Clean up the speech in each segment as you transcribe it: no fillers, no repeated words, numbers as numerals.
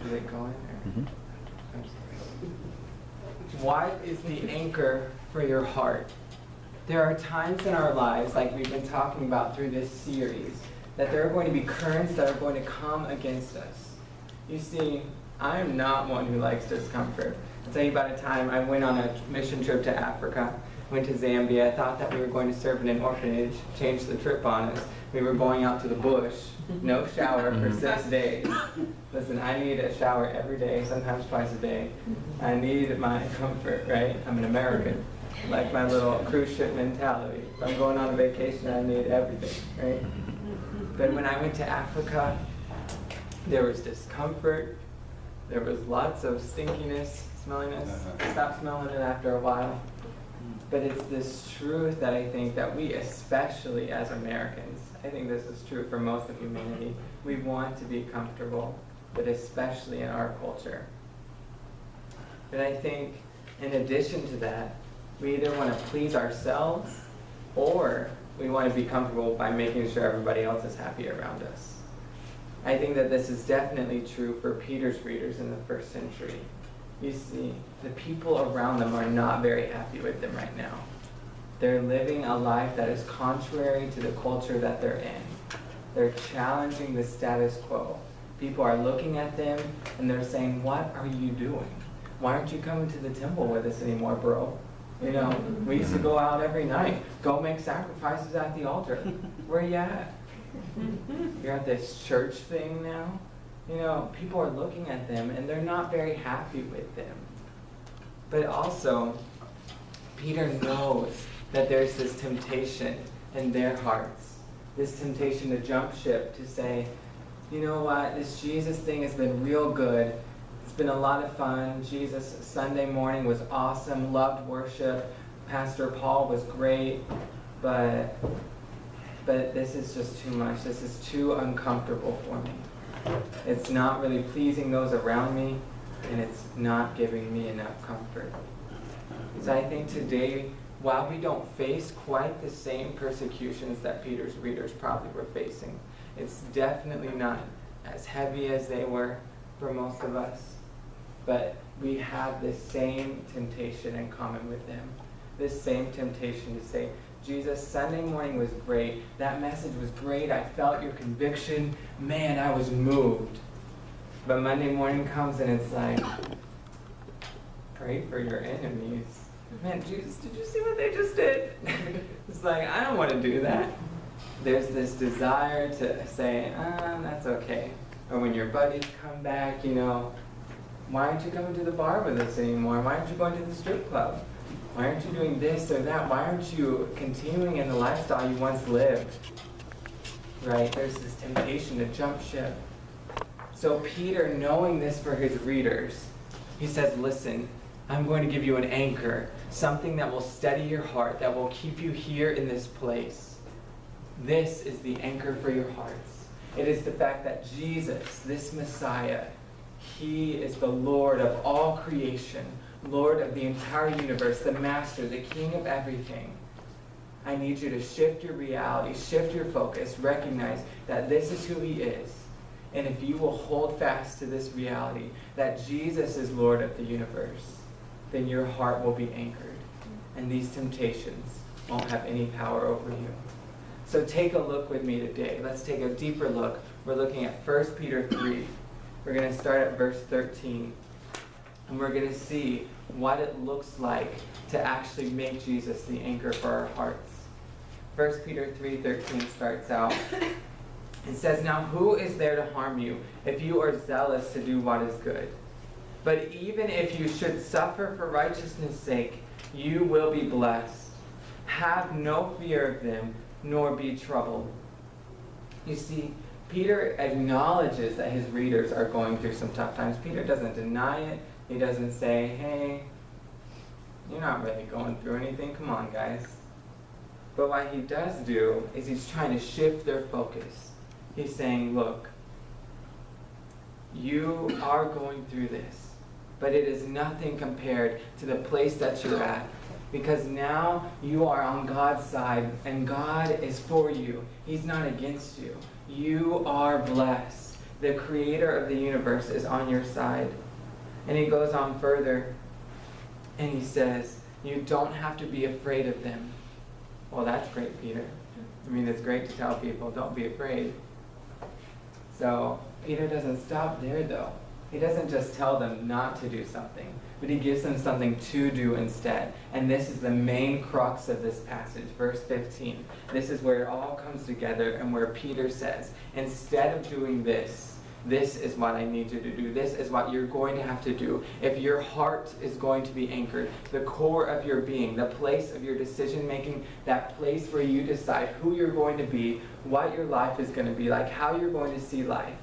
Is it going there? What is the anchor for your heart? There are times in our lives, like we've been talking about through this series, that there are going to be currents that are going to come against us. You see, I am not one who likes discomfort. I'll tell you about a time I went on a mission trip to Africa, went to Zambia. I thought that we were going to serve in an orphanage, changed the trip on us. We were going out to the bush, no shower for 6 days. Listen, I need a shower every day, sometimes twice a day. I need my comfort, right? I'm an American. Like my little cruise ship mentality. If I'm going on a vacation, I need everything, right? But when I went to Africa, there was discomfort. There was lots of stinkiness, smelliness. I stopped smelling it after a while. But it's this truth that I think that we, especially as Americans, I think this is true for most of humanity, we want to be comfortable, but especially in our culture. But I think in addition to that, we either want to please ourselves or we want to be comfortable by making sure everybody else is happy around us. I think that this is definitely true for Peter's readers in the first century. You see, the people around them are not very happy with them right now. They're living a life that is contrary to the culture that they're in. They're challenging the status quo. People are looking at them and they're saying, "What are you doing? Why aren't you coming to the temple with us anymore, bro? You know, we used to go out every night, go make sacrifices at the altar. Where you at? You're at this church thing now?" You know, people are looking at them and they're not very happy with them. But also, Peter knows that there's this temptation in their hearts, this temptation to jump ship, to say, "You know what, this Jesus thing has been real good. It's been a lot of fun. Jesus Sunday morning was awesome, loved worship. Pastor Paul was great, but this is just too much. This is too uncomfortable for me. It's not really pleasing those around me, and it's not giving me enough comfort." So I think today, while we don't face quite the same persecutions that Peter's readers probably were facing, it's definitely not as heavy as they were for most of us, but we have this same temptation in common with them. This same temptation to say, "Jesus, Sunday morning was great. That message was great. I felt your conviction. Man, I was moved." But Monday morning comes and it's like, "Pray for your enemies." Man, Jesus, did you see what they just did? It's like, I don't want to do that. There's this desire to say, "That's okay." Or when your buddies come back, you know, "Why aren't you coming to the bar with us anymore? Why aren't you going to the strip club? Why aren't you doing this or that? Why aren't you continuing in the lifestyle you once lived?" Right? There's this temptation to jump ship. So Peter, knowing this for his readers, he says, "Listen, I'm going to give you an anchor, something that will steady your heart, that will keep you here in this place. This is the anchor for your hearts. It is the fact that Jesus, this Messiah, he is the Lord of all creation, Lord of the entire universe, the Master, the King of everything. I need you to shift your reality, shift your focus, recognize that this is who he is. And if you will hold fast to this reality, that Jesus is Lord of the universe, then your heart will be anchored. And these temptations won't have any power over you." So take a look with me today. Let's take a deeper look. We're looking at 1 Peter 3. We're going to start at verse 13. And we're going to see what it looks like to actually make Jesus the anchor for our hearts. 1 Peter 3:13 starts out. It says, "Now who is there to harm you if you are zealous to do what is good? But even if you should suffer for righteousness' sake, you will be blessed. Have no fear of them, nor be troubled." You see, Peter acknowledges that his readers are going through some tough times. Peter doesn't deny it. He doesn't say, "Hey, you're not really going through anything. Come on, guys." But what he does do is he's trying to shift their focus. He's saying, "Look, you are going through this, but it is nothing compared to the place that you're at, because now you are on God's side and God is for you. He's not against you. You are blessed. The creator of the universe is on your side. And he goes on further and he says, you don't have to be afraid of them. Well, that's great, Peter. I mean, it's great to tell people, don't be afraid. So Peter doesn't stop there, though. He doesn't just tell them not to do something, but he gives them something to do instead. And this is the main crux of this passage, verse 15. This is where it all comes together and where Peter says, instead of doing this, this is what I need you to do. This is what you're going to have to do. If your heart is going to be anchored, the core of your being, the place of your decision making, that place where you decide who you're going to be, what your life is going to be like, how you're going to see life,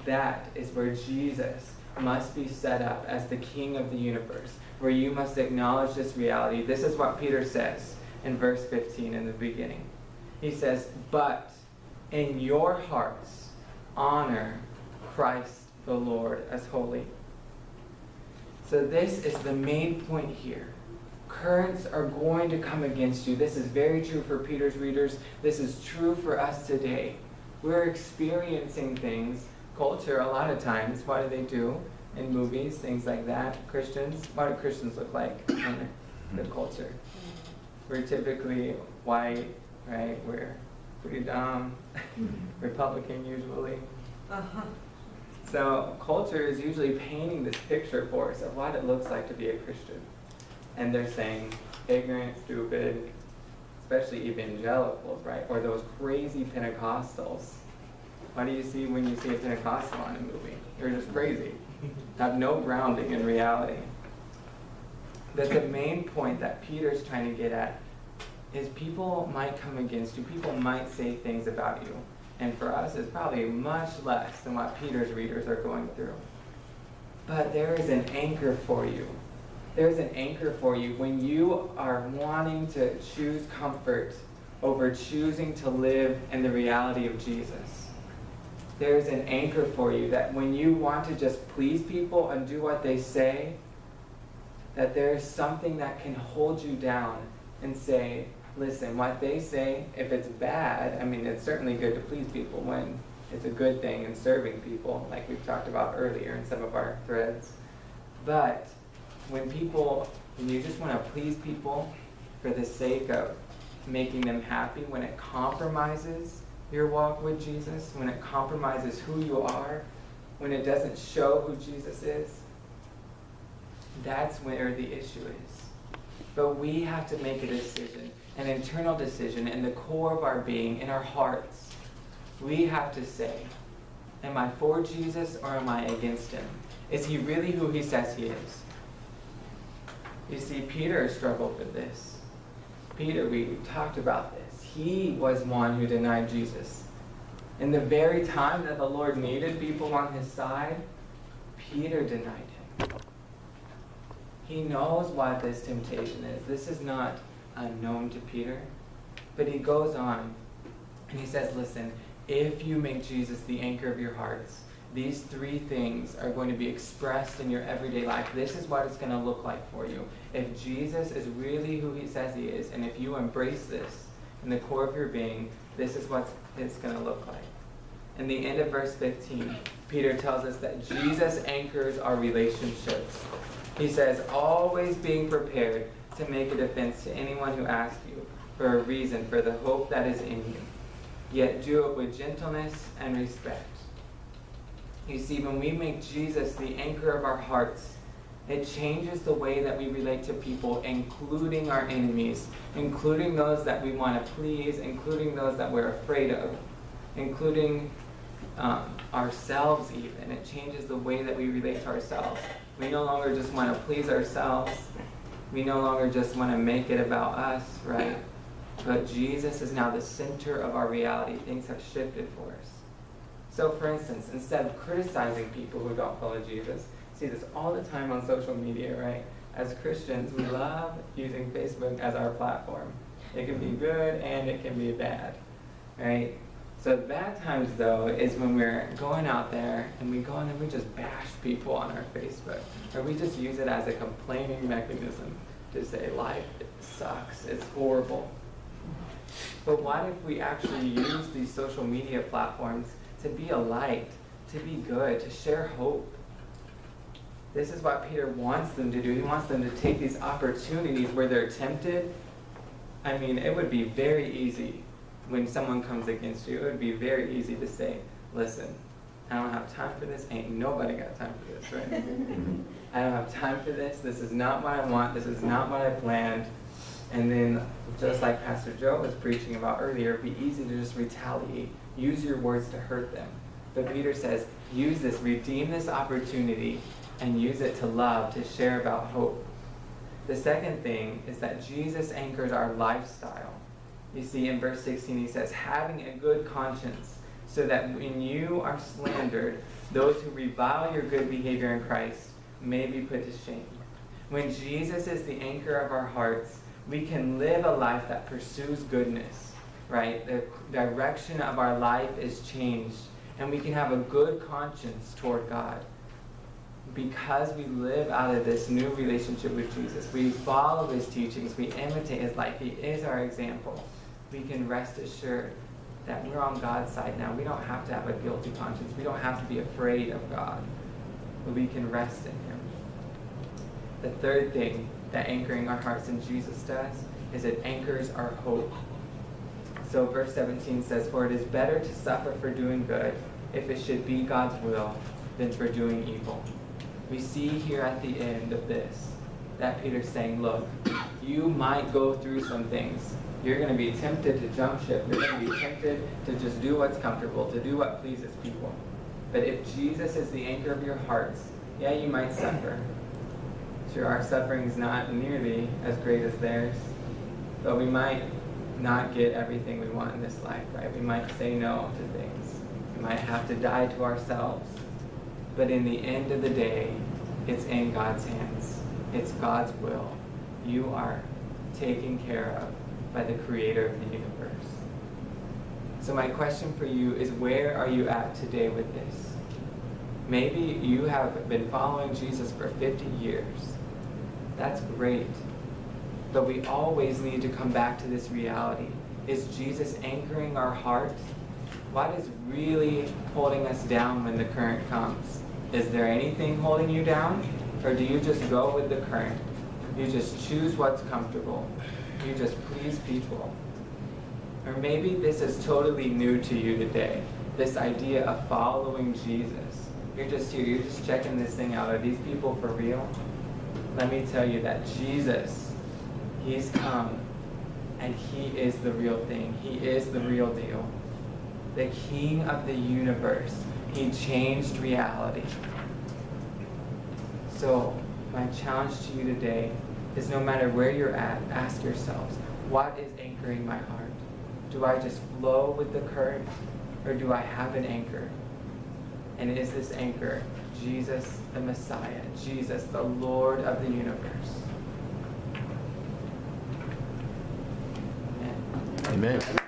that is where Jesus must be set up as the King of the universe, where you must acknowledge this reality. This is what Peter says in verse 15 in the beginning. He says, but in your hearts, honor Christ the Lord as holy. So this is the main point here. Currents are going to come against you. This is very true for Peter's readers. This is true for us today. We're experiencing things, culture a lot of times. What do? In movies, things like that. Christians, what do Christians look like in the culture? We're typically white, right? We're pretty dumb, Republican usually. So culture is usually painting this picture for us of what it looks like to be a Christian. And they're saying ignorant, stupid, especially evangelicals, right? Or those crazy Pentecostals. What do you see when you see a Pentecostal in a movie? They're just crazy. Have no grounding in reality. But the main point that Peter's trying to get at is people might come against you. People might say things about you. And for us, it's probably much less than what Peter's readers are going through. But there is an anchor for you. There's an anchor for you when you are wanting to choose comfort over choosing to live in the reality of Jesus. There's an anchor for you that when you want to just please people and do what they say, that there's something that can hold you down and say, listen, what they say, if it's bad, I mean, it's certainly good to please people when it's a good thing in serving people, like we've talked about earlier in some of our threads. But when you just want to please people for the sake of making them happy, when it compromises your walk with Jesus, when it compromises who you are, when it doesn't show who Jesus is, that's where the issue is. But we have to make a decision, an internal decision in the core of our being, in our hearts. We have to say, am I for Jesus or am I against him? Is he really who he says he is? You see, Peter struggled with this. Peter, we talked about this. He was one who denied Jesus. In the very time that the Lord needed people on his side, Peter denied him. He knows what this temptation is. This is not unknown to Peter. But he goes on and he says, listen, if you make Jesus the anchor of your hearts, these three things are going to be expressed in your everyday life. This is what it's going to look like for you. If Jesus is really who he says he is, and if you embrace this in the core of your being, this is what it's going to look like. In the end of verse 15, Peter tells us that Jesus anchors our relationships. He says, always being prepared to make a defense to anyone who asks you for a reason for the hope that is in you, yet do it with gentleness and respect. You see, when we make Jesus the anchor of our hearts, it changes the way that we relate to people, including our enemies, including those that we want to please, including those that we're afraid of, including ourselves even. It changes the way that we relate to ourselves. We no longer just want to please ourselves. We no longer just want to make it about us, right? But Jesus is now the center of our reality. Things have shifted for us. So, for instance, instead of criticizing people who don't follow Jesus, see this all the time on social media, right? As Christians, we love using Facebook as our platform. It can be good and it can be bad, right? So bad times, though, is when we're going out there and we go and we just bash people on our Facebook. Or we just use it as a complaining mechanism to say life sucks, it's horrible. But what if we actually use these social media platforms to be a light, to be good, to share hope. This is what Peter wants them to do. He wants them to take these opportunities where they're tempted. I mean, it would be very easy when someone comes against you. It would be very easy to say, listen, I don't have time for this. Ain't nobody got time for this, right? I don't have time for this. This is not what I want. This is not what I planned. And then, just like Pastor Joe was preaching about earlier, it'd be easy to just retaliate. Use your words to hurt them. But Peter says, use this, redeem this opportunity, and use it to love, to share about hope. The second thing is that Jesus anchors our lifestyle. You see, in verse 16, he says, having a good conscience, so that when you are slandered, those who revile your good behavior in Christ may be put to shame. When Jesus is the anchor of our hearts, we can live a life that pursues goodness, right? The direction of our life is changed, and we can have a good conscience toward God. Because we live out of this new relationship with Jesus, we follow his teachings, we imitate his life, he is our example. We can rest assured that we're on God's side now. We don't have to have a guilty conscience. We don't have to be afraid of God, but we can rest in him. The third thing that anchoring our hearts in Jesus does is it anchors our hope. So verse 17 says, for it is better to suffer for doing good, if it should be God's will, than for doing evil. We see here at the end of this that Peter's saying, look, you might go through some things. You're going to be tempted to jump ship. You're going to be tempted to just do what's comfortable, to do what pleases people. But if Jesus is the anchor of your hearts, yeah, you might suffer. Sure, our suffering is not nearly as great as theirs, but we might not get everything we want in this life, right? We might say no to things. We might have to die to ourselves. But in the end of the day, it's in God's hands. It's God's will. You are taken care of by the creator of the universe. So my question for you is, where are you at today with this? Maybe you have been following Jesus for 50 years. That's great. But we always need to come back to this reality. Is Jesus anchoring our heart? What is really holding us down when the current comes? Is there anything holding you down? Or do you just go with the current? You just choose what's comfortable. You just please people. Or maybe this is totally new to you today. This idea of following Jesus. You're just here, you're just checking this thing out. Are these people for real? Let me tell you that Jesus, he's come and he is the real thing. He is the real deal. The King of the universe. He changed reality. So my challenge to you today is, no matter where you're at, ask yourselves, what is anchoring my heart? Do I just flow with the current, or do I have an anchor? And is this anchor Jesus the Messiah, Jesus the Lord of the universe? Amen. Amen.